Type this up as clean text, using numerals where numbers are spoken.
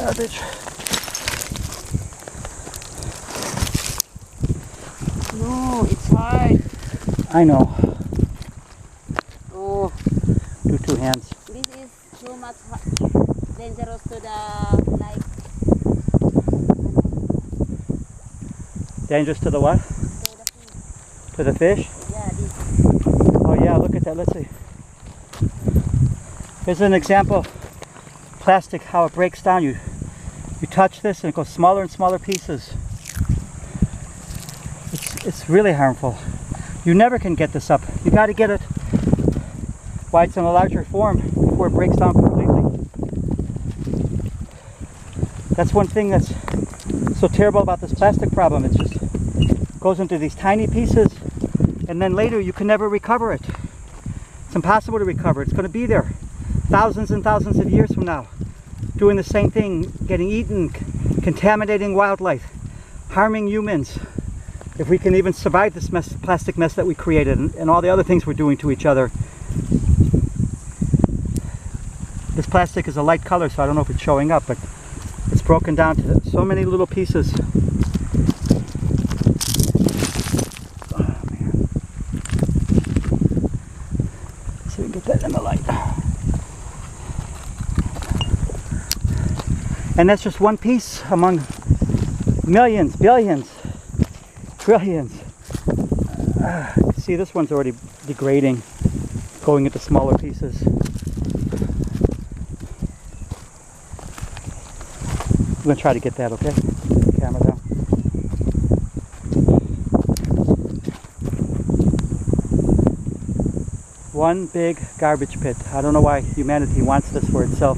garbage. No, it's hard. I know. Oh, Do two hands. this is so much dangerous to the like Dangerous to the what? to the To the fish. fish? Yeah, this. Oh yeah, look at that. Let's see. Here's an example. Plastic, how it breaks down. You touch this and it goes smaller and smaller pieces. It's really harmful. You never can get this up. You got to get it while it's in a larger form before it breaks down completely. That's one thing that's so terrible about this plastic problem. It just goes into these tiny pieces, and then later you can never recover it. It's impossible to recover. It's going to be there thousands and thousands of years from now, doing the same thing, getting eaten, contaminating wildlife, harming humans. If we can even survive this plastic mess that we created, and all the other things we're doing to each other. This plastic is a light color, so I don't know if it's showing up, but it's broken down to so many little pieces. Oh, man. So we can get that in the light. And that's just one piece among millions, billions, trillions. See, this one's already degrading, going into smaller pieces. I'm going to try to get that, okay? Put the camera down. One big garbage pit. I don't know why humanity wants this for itself.